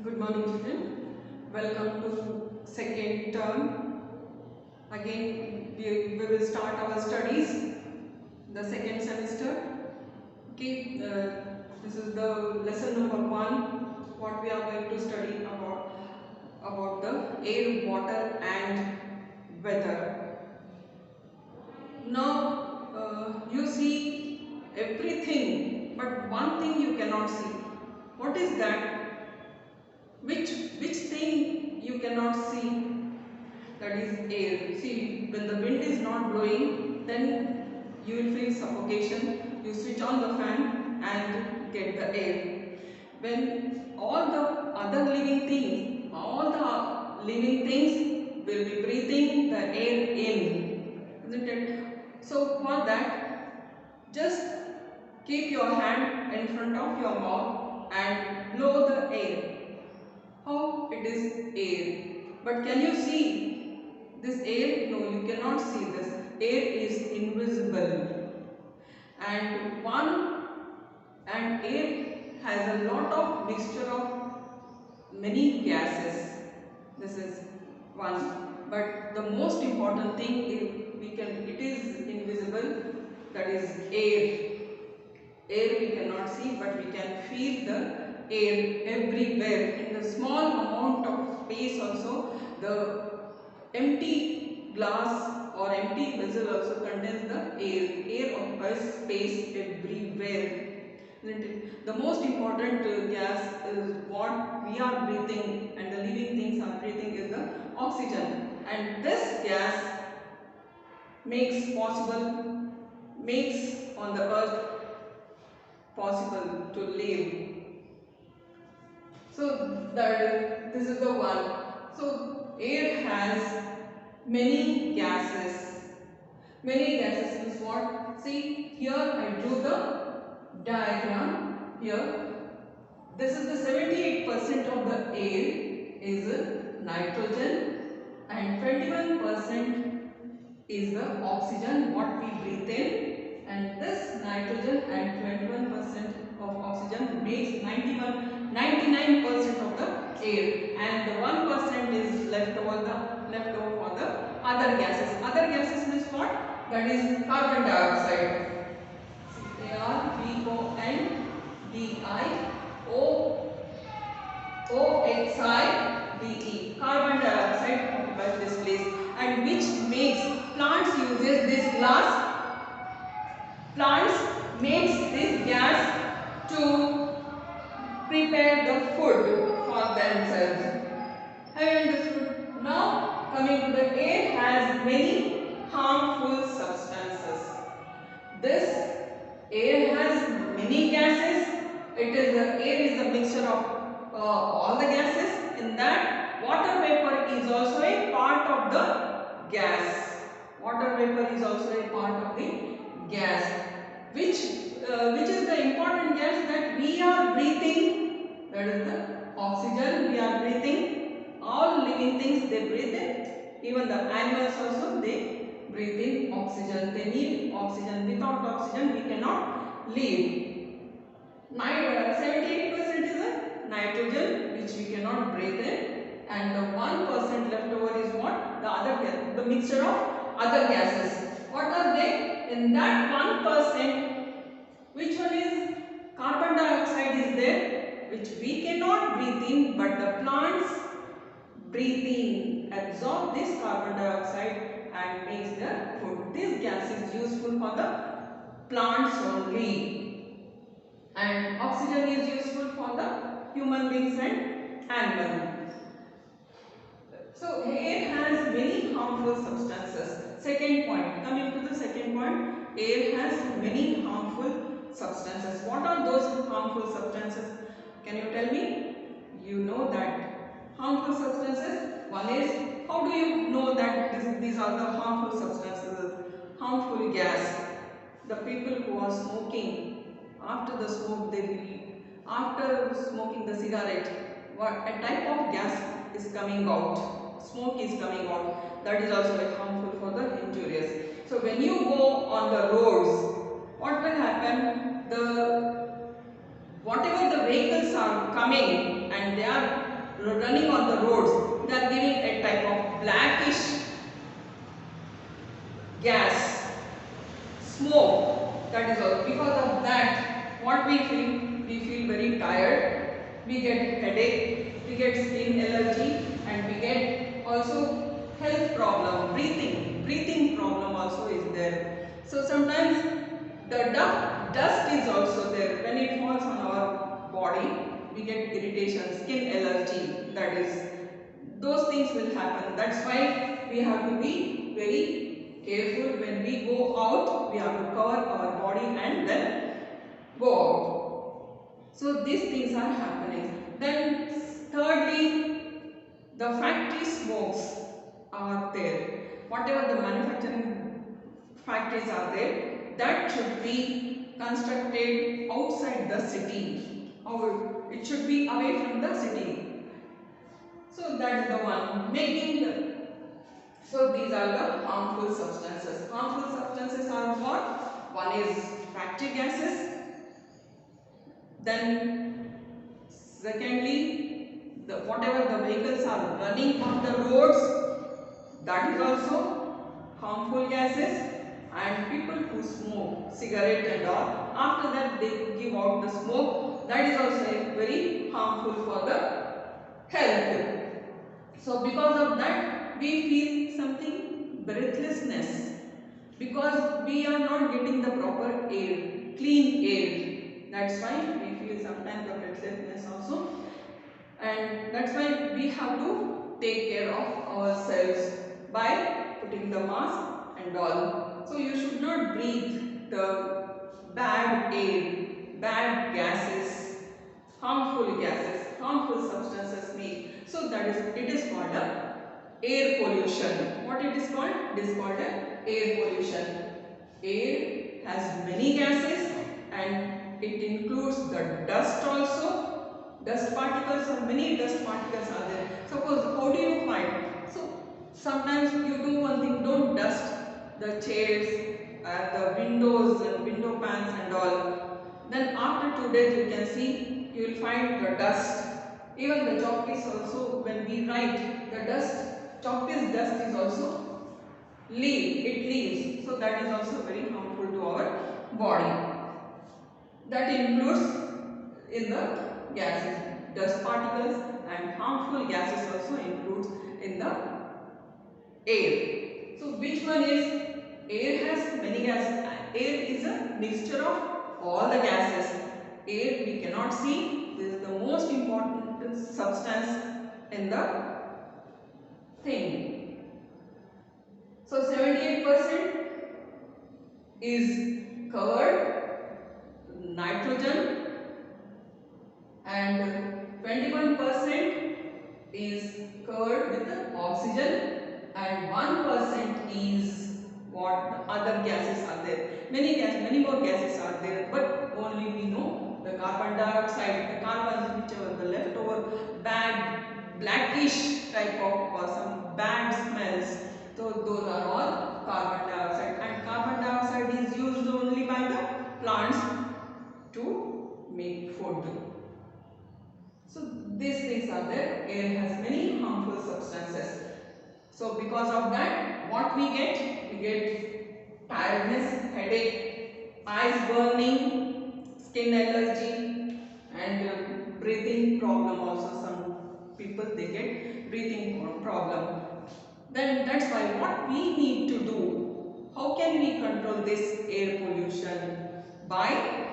Good morning, children. Welcome to second term. Again, we will start our studies, the second semester. Okay, this is the lesson number 1. What we are going to study about the air, water, and weather. Now, you see everything, but one thing you cannot see. What is that? Which thing you cannot see? That is air. See, when the wind is not blowing, then you will feel suffocation. You switch on the fan and get the air. When all the other living things, will be breathing the air in, isn't it? So for that, just keep your hand in front of your mouth and blow the air. How it is air. But can you see this air? No, you cannot see this. Air is invisible. And air has a lot of mixture of many gases. This is one. But the most important thing is it is invisible. That is air. Air we cannot see, but we can feel the air everywhere. In the small amount of space also, the empty glass or empty vessel also contains the air. Air occupies space everywhere. Isn't it? The most important gas is what we are breathing and the living things are breathing is the oxygen. And this gas makes on the earth possible to live. So this is the one. So air has many gases. Many gases means what? See, here I drew the diagram. Here, this is the 78% of the air is nitrogen and 21% is the oxygen what we breathe in, and this nitrogen and 21% of oxygen makes 99% of the air, and the 1% is left over for the other gases. Other gases means what? That is carbon dioxide. CarbonDioxide, carbon dioxide occupies this place, and which makes plants uses this plants makes this gas to prepare the food for themselves. Have you understood? Now coming to the air has many harmful substances. This air has many gases. Air is a mixture of all the gases. In that, water vapor is also a part of the gas. Water vapor is also a part of the gas. Which is the important gas that we are breathing? That is the oxygen we are breathing. All living things they breathe in. Even the animals also they breathe in oxygen. They need oxygen. Without oxygen we cannot live. 78% is a nitrogen which we cannot breathe in, and the 1% left over is what? The mixture of other gases. What are they? In that 1%, which one is carbon dioxide is there, which we cannot breathe in, but the plants breathe in, absorb this carbon dioxide and makes their food. This gas is useful for the plants only, and oxygen is useful for the human beings and animals. So air has many harmful substances. Second point, coming to the second point, air has many harmful substances. What are those harmful substances? Can you tell me? You know that harmful substances. One is, how do you know that these are the harmful substances? Harmful gas. The people who are smoking, after the smoke after smoking the cigarette, what a type of gas is coming out, smoke is coming out, that is also very harmful for the injurious. So when you go on the roads, what will happen? Whatever the vehicles are coming and they are running on the roads, they are giving a type of blackish gas, smoke. That is all. Because of that, what we feel? We feel very tired. We get headache. We get skin allergy, and we get also health problem, breathing problem also is there. So sometimes the dust is also there. When it falls on our body, we get irritation, skin allergy. That is, those things will happen. That's why we have to be very careful when we go out. We have to cover our body and then go out. So these things are happening. Then thirdly, the factory smokes are there. Whatever the manufacturing factories are there, that should be constructed outside the city, or it should be away from the city. So that is the one making the. So these are the harmful substances. Harmful substances are what? One is factory gases. Then secondly, whatever the vehicles are running on the roads, that is also harmful gases. And people who smoke cigarette and all, after that they give out the smoke, that is also very harmful for the health. So because of that, we feel something breathlessness, because we are not getting the proper air, clean air. That's why we feel sometimes the breathlessness also, and that's why we have to take care of ourselves by putting the mask and all. So you should not breathe the bad air, bad gases, harmful substances made. So that is, it is called a air pollution. What it is called? It is called a air pollution. Air has many gases and it includes the dust also. Dust particles, or many dust particles are there. Suppose, how do you find? So sometimes you do one thing, don't dust the chairs and the windows and window pans and all. Then after 2 days you can see, you will find the dust. Even the chalk piece also, when we write, the dust, chalk piece dust is also it leaves. So that is also very harmful to our body. That includes in the gases, dust particles and harmful gases also includes in the air. So which one is? Air has many gases. Air is a mixture of all the gases. Air we cannot see. This is the most important substance in the thing. So 78% is covered nitrogen, and 21% is covered with the oxygen, and 1% is what other gases are there. Many more gases are there, but only we know the carbon dioxide, the carbons which are the leftover bad blackish type of or some bad smells. So those are all carbon dioxide, and carbon dioxide is used only by the plants to make food. So these things are there. Air has many harmful substances. So because of that, what we get? We get tiredness, headache, eyes burning, skin allergy, and breathing problem also. Some people they get breathing problem. Then that's why what we need to do, how can we control this air pollution? By,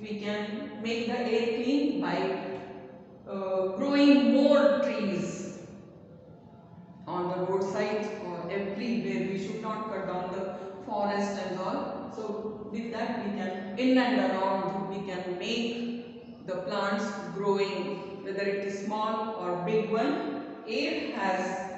we can make the air clean by growing more trees on the roadside or everywhere. We should not cut down the forest and all. So with that we can, in and around, we can make the plants growing, whether it is small or big one. Air has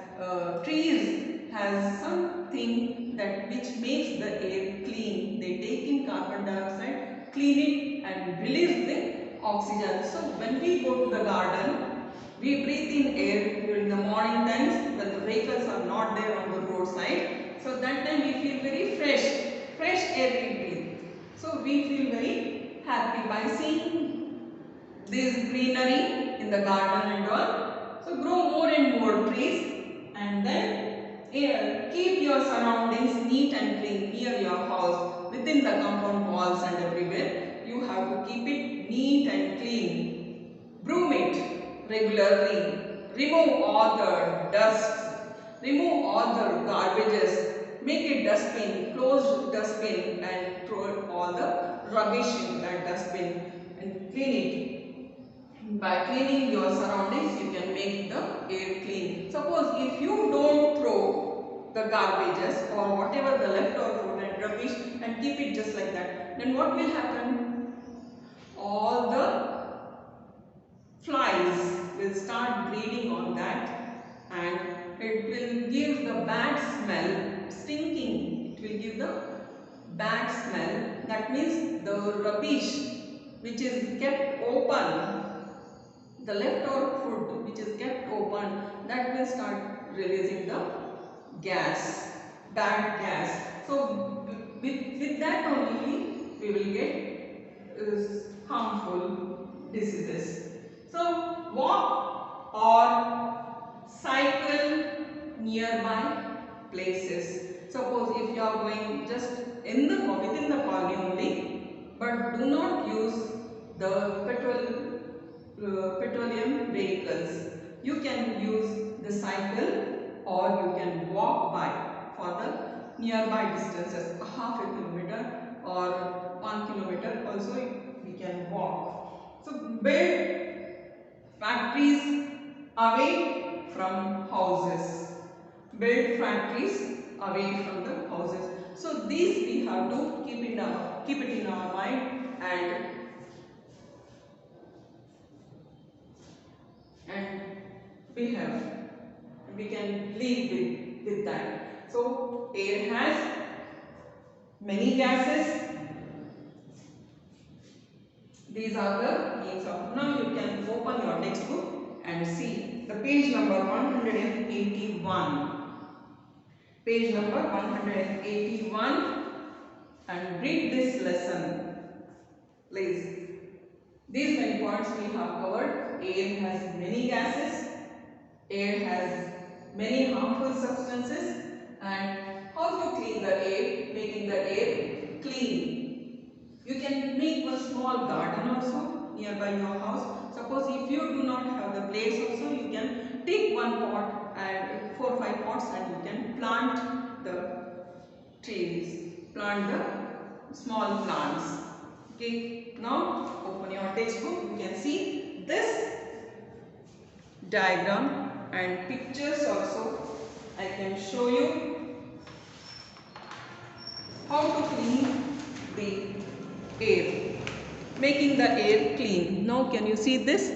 trees has something that which makes the air clean. They take in carbon dioxide, clean it and release the oxygen. So when we go to the garden, we breathe in air during the morning times when the vehicles are not there on the roadside. So that time we feel very fresh air we breathe. So we feel very happy by seeing this greenery in the garden and all. So grow more and more trees, and then keep your surroundings neat and clean near your house, within the compound walls and everywhere. You have to keep it neat and clean. Broom it regularly. Remove all the dust. Remove all the garbages. Make a dustbin, closed dustbin, and throw all the rubbish in that dustbin and clean it. By cleaning your surroundings, you can make the air clean. Suppose if you don't throw the garbages or whatever the leftover food and rubbish and keep it just like that, then what will happen? All the flies will start breeding on that, and it will give the bad smell, stinking. It will give the bad smell. That means the rubbish which is kept open, the leftover food which is kept open, that will start releasing the gas, bad gas. So with that only we will get harmful diseases. So walk or cycle nearby places. Suppose if you are going just within the colony only, but do not use the petroleum vehicles. You can use the cycle, or you can walk by for the nearby distances, half a kilometer or 1 kilometer also we can walk. So build factories away from houses. Build factories away from the houses. So these we have to keep it in our mind, and we can live with that. So air has many gases. These are the names of. Now you can open your textbook and see the page number 181. Page number 181, and read this lesson, please. These many points we have covered. Air has many gases. Air has many harmful substances, and how to clean the air, making the air clean. You can make a small garden also nearby your house. Suppose if you do not have the place also, you can take one pot and 4 or 5 pots, and you can plant the trees, plant the small plants. Okay, now open your textbook. You can see this diagram and pictures also. I can show you how to clean the air, making the air clean. Now can you see this?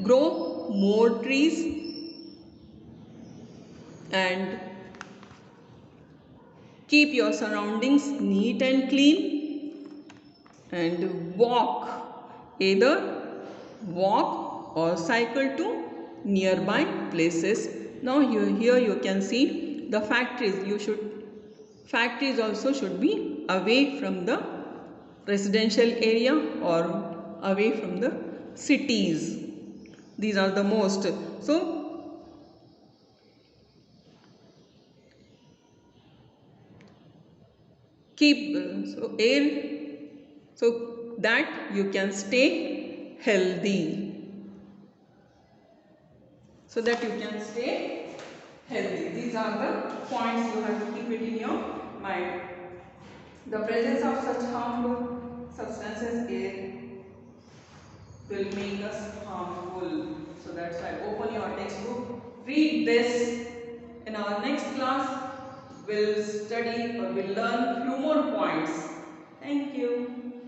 Grow more trees and keep your surroundings neat and clean, and either walk or cycle to nearby places. Now here you can see the factories. Factories also should be away from the residential area or away from the cities. These are the most. So keep so that you can stay healthy. So that you can stay healthy. These are the points you have to keep it in your mind. The presence of such harmful substances will make us harmful. So that's why open your textbook, read this. In our next class, we'll study or we'll learn few more points. Thank you.